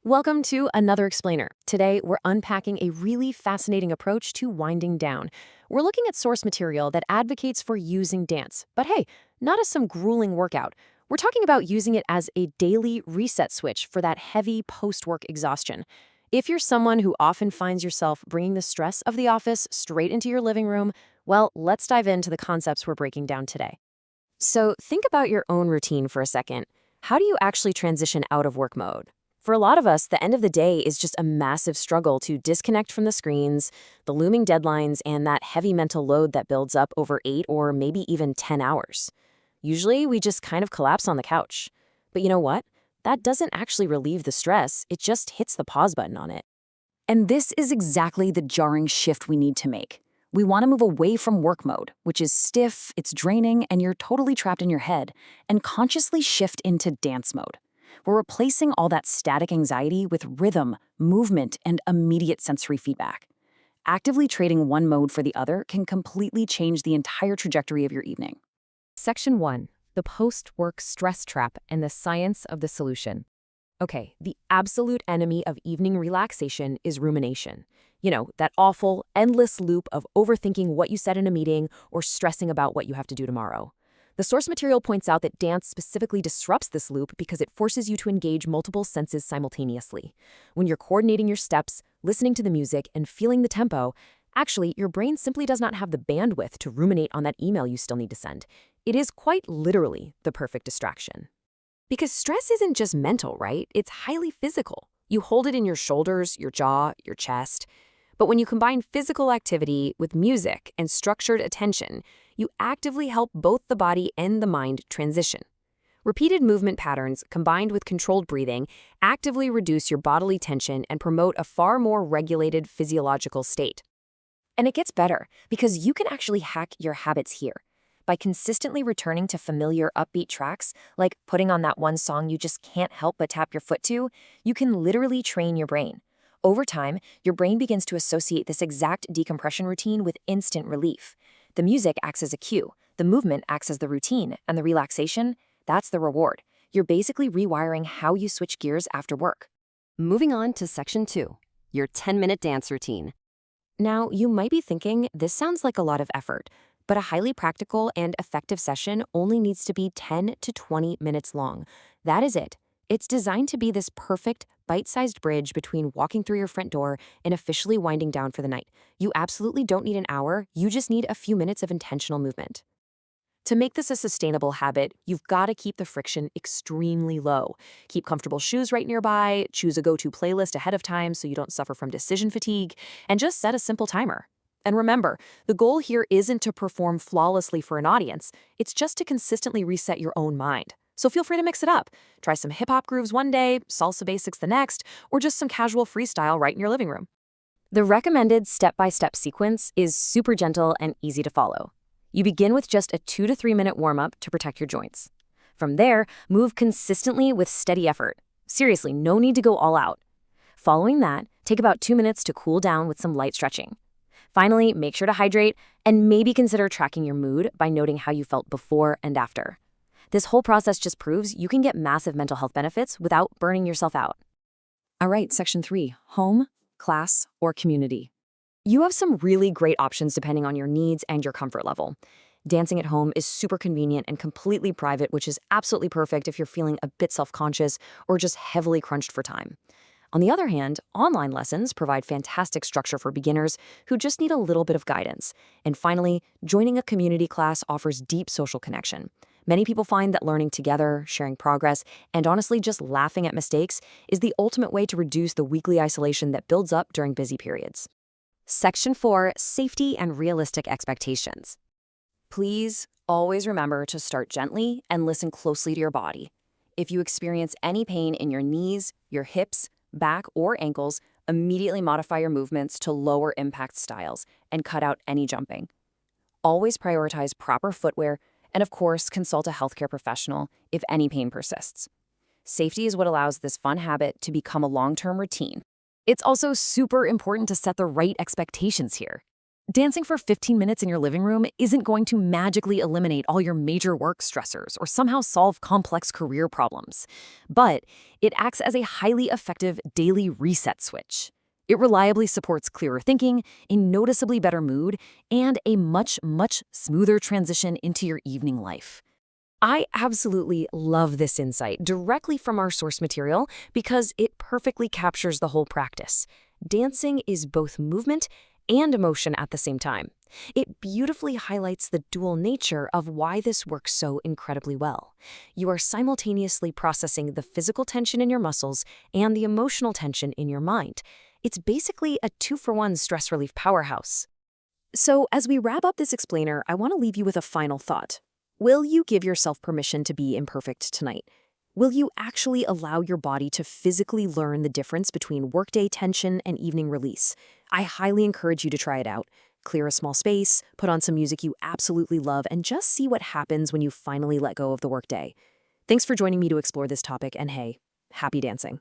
Welcome to another explainer. Today, we're unpacking a really fascinating approach to winding down. We're looking at source material that advocates for using dance, but hey, not as some grueling workout. We're talking about using it as a daily reset switch for that heavy post-work exhaustion. If you're someone who often finds yourself bringing the stress of the office straight into your living room, well, let's dive into the concepts we're breaking down today. So think about your own routine for a second. How do you actually transition out of work mode? For a lot of us, the end of the day is just a massive struggle to disconnect from the screens, the looming deadlines, and that heavy mental load that builds up over 8 or maybe even 10 hours. Usually, we just kind of collapse on the couch. But you know what? That doesn't actually relieve the stress, it just hits the pause button on it. And this is exactly the jarring shift we need to make. We want to move away from work mode, which is stiff, it's draining, and you're totally trapped in your head, and consciously shift into dance mode. We're replacing all that static anxiety with rhythm, movement, and immediate sensory feedback. Actively trading one mode for the other can completely change the entire trajectory of your evening. Section 1. The post-work stress trap and the science of the solution. Okay, the absolute enemy of evening relaxation is rumination. You know, that awful, endless loop of overthinking what you said in a meeting or stressing about what you have to do tomorrow. The source material points out that dance specifically disrupts this loop because it forces you to engage multiple senses simultaneously. When you're coordinating your steps, listening to the music, and feeling the tempo, actually, your brain simply does not have the bandwidth to ruminate on that email you still need to send. It is quite literally the perfect distraction. Because stress isn't just mental, right? It's highly physical. You hold it in your shoulders, your jaw, your chest. But when you combine physical activity with music and structured attention, you actively help both the body and the mind transition. Repeated movement patterns combined with controlled breathing actively reduce your bodily tension and promote a far more regulated physiological state. And it gets better because you can actually hack your habits here. By consistently returning to familiar upbeat tracks, like putting on that one song you just can't help but tap your foot to, you can literally train your brain. Over time, your brain begins to associate this exact decompression routine with instant relief. The music acts as a cue, the movement acts as the routine, and the relaxation, that's the reward. You're basically rewiring how you switch gears after work. Moving on to Section 2, your 10-minute dance routine. Now, you might be thinking, this sounds like a lot of effort, but a highly practical and effective session only needs to be 10 to 20 minutes long. That is it. It's designed to be this perfect, bite-sized bridge between walking through your front door and officially winding down for the night. You absolutely don't need an hour, you just need a few minutes of intentional movement. To make this a sustainable habit, you've got to keep the friction extremely low. Keep comfortable shoes right nearby, choose a go-to playlist ahead of time so you don't suffer from decision fatigue, and just set a simple timer. And remember, the goal here isn't to perform flawlessly for an audience, it's just to consistently reset your own mind. So feel free to mix it up. Try some hip-hop grooves one day, salsa basics the next, or just some casual freestyle right in your living room. The recommended step-by-step sequence is super gentle and easy to follow. You begin with just a 2 to 3 minute warm-up to protect your joints. From there, move consistently with steady effort. Seriously, no need to go all out. Following that, take about 2 minutes to cool down with some light stretching. Finally, make sure to hydrate and maybe consider tracking your mood by noting how you felt before and after. This whole process just proves you can get massive mental health benefits without burning yourself out. All right, Section 3, home, class, or community. You have some really great options depending on your needs and your comfort level. Dancing at home is super convenient and completely private, which is absolutely perfect if you're feeling a bit self-conscious or just heavily crunched for time. On the other hand, online lessons provide fantastic structure for beginners who just need a little bit of guidance. And finally, joining a community class offers deep social connection. Many people find that learning together, sharing progress, and honestly just laughing at mistakes is the ultimate way to reduce the weekly isolation that builds up during busy periods. Section 4, safety and realistic expectations. Please always remember to start gently and listen closely to your body. If you experience any pain in your knees, your hips, back, or ankles, immediately modify your movements to lower impact styles and cut out any jumping. Always prioritize proper footwear and, of course, consult a healthcare professional if any pain persists. Safety is what allows this fun habit to become a long-term routine. It's also super important to set the right expectations here. Dancing for 15 minutes in your living room isn't going to magically eliminate all your major work stressors or somehow solve complex career problems. But it acts as a highly effective daily reset switch. It reliably supports clearer thinking, a noticeably better mood, and a much smoother transition into your evening life. I absolutely love this insight directly from our source material because it perfectly captures the whole practice. Dancing is both movement and emotion at the same time. It beautifully highlights the dual nature of why this works so incredibly well. You are simultaneously processing the physical tension in your muscles and the emotional tension in your mind. It's basically a 2-for-1 stress relief powerhouse. So, as we wrap up this explainer, I want to leave you with a final thought. Will you give yourself permission to be imperfect tonight? Will you actually allow your body to physically learn the difference between workday tension and evening release? I highly encourage you to try it out. Clear a small space, put on some music you absolutely love, and just see what happens when you finally let go of the workday. Thanks for joining me to explore this topic, and hey, happy dancing.